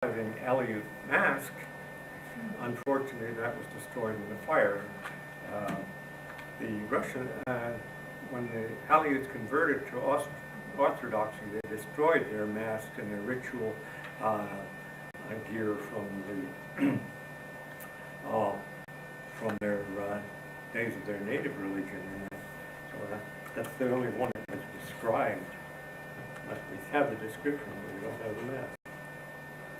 surviving Aleut mask. Unfortunately, that was destroyed in the fire. The Russian, when the Aleuts converted to Orthodoxy, they destroyed their masks and their ritual gear from their days of their native religion. And so that's the only one that's described. We have the description, but we don't have the mask.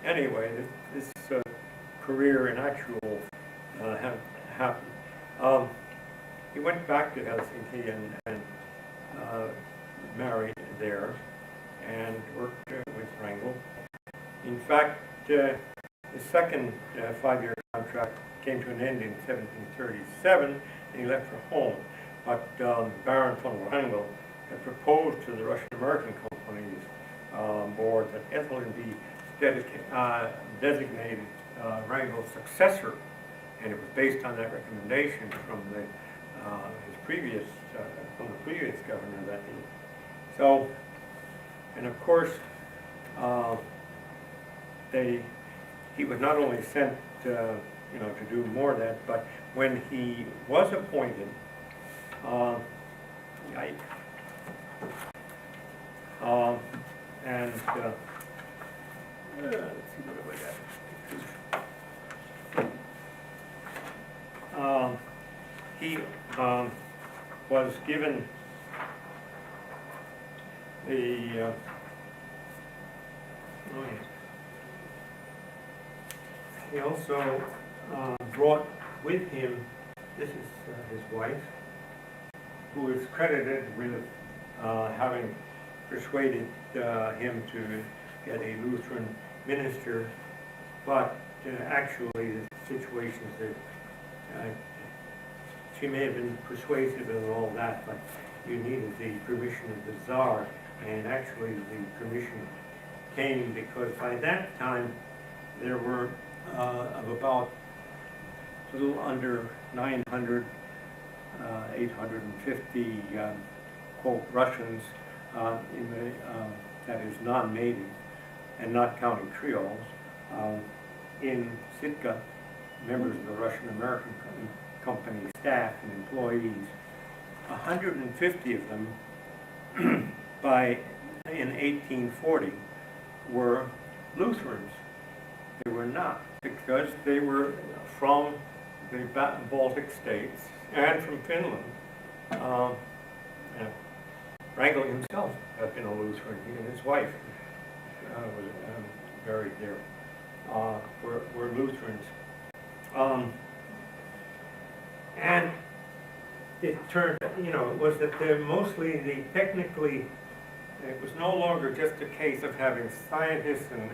Anyway, this career in actual happened. He went back to Helsinki and married there and worked with Wrangel. In fact, his second 5-year contract came to an end in 1737, and he left for home. But Baron von Wrangel had proposed to the Russian-American Company's board that Ethelyn be designated Wrangel's successor, and it was based on that recommendation from the previous governor that he. So, and of course, he was not only sent to do more of that, but when he was appointed, let's see what we got. He was given the he also brought with him, this is his wife, who is credited with having persuaded him to get a Lutheran minister, but actually the situation is that she may have been persuasive and all that, but you needed the permission of the Tsar, and actually the permission came because by that time there were of about a little under 900, 850 quote Russians in the that is non-native and not counting Creoles in Sitka, members of the Russian-American Company staff and employees. 150 of them in 1840 were Lutherans. They were not, because they were from the Baltic states and from Finland. Wrangel himself had been a Lutheran. He and his wife was buried there. Were Lutherans. And it turned, it was that mostly it was no longer just a case of having scientists and,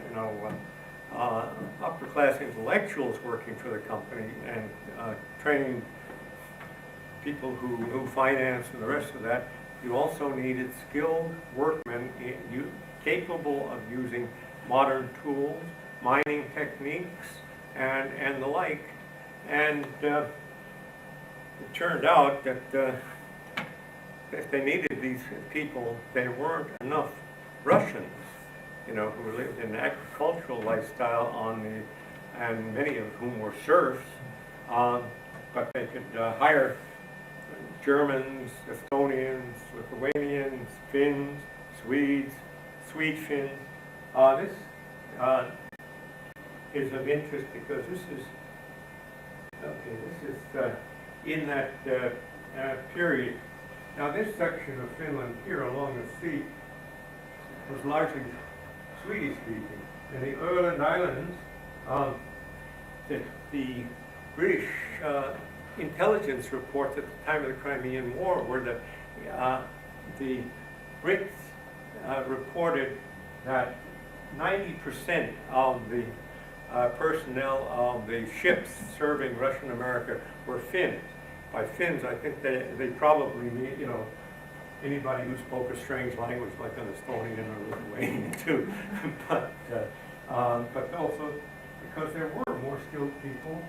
upper-class intellectuals working for the company and training people who knew finance and the rest of that. You also needed skilled workmen capable of using modern tools, mining techniques, and the like. And it turned out that if they needed these people, there weren't enough Russians, who lived in an agricultural lifestyle and many of whom were serfs, but they could hire Germans, Estonians, Lithuanians, Finns, Swedes, Swede Finns. This is of interest because this is in that period. Now this section of Finland here along the sea was largely Swedish speaking. In the Öland Islands, the British intelligence reports at the time of the Crimean War were that the Brits reported that 90% of the personnel of the ships serving Russian America were Finns. By Finns, I think they probably mean, anybody who spoke a strange language like an Estonian or Lithuanian too. but also because there were more skilled people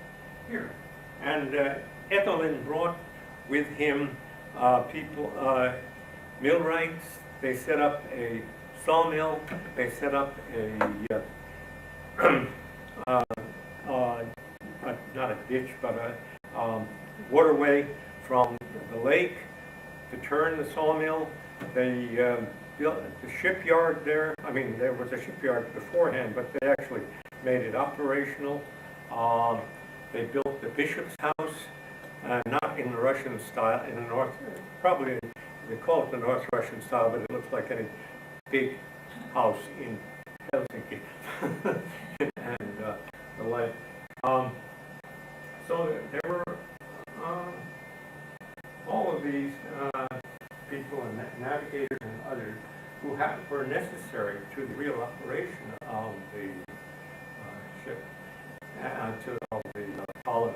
here. And Ethelyn brought with him millwrights. They set up a sawmill. They set up a uh, not a ditch, but a waterway from the lake to turn the sawmill. They built the shipyard there. I mean, there was a shipyard beforehand, but they actually made it operational. They built the bishop's house, not in the Russian style, in the north, probably they call it the North Russian style, but it looks like any big house in Helsinki and the like. So there were all of these people and navigators and others who were necessary to the real operation of the ship, to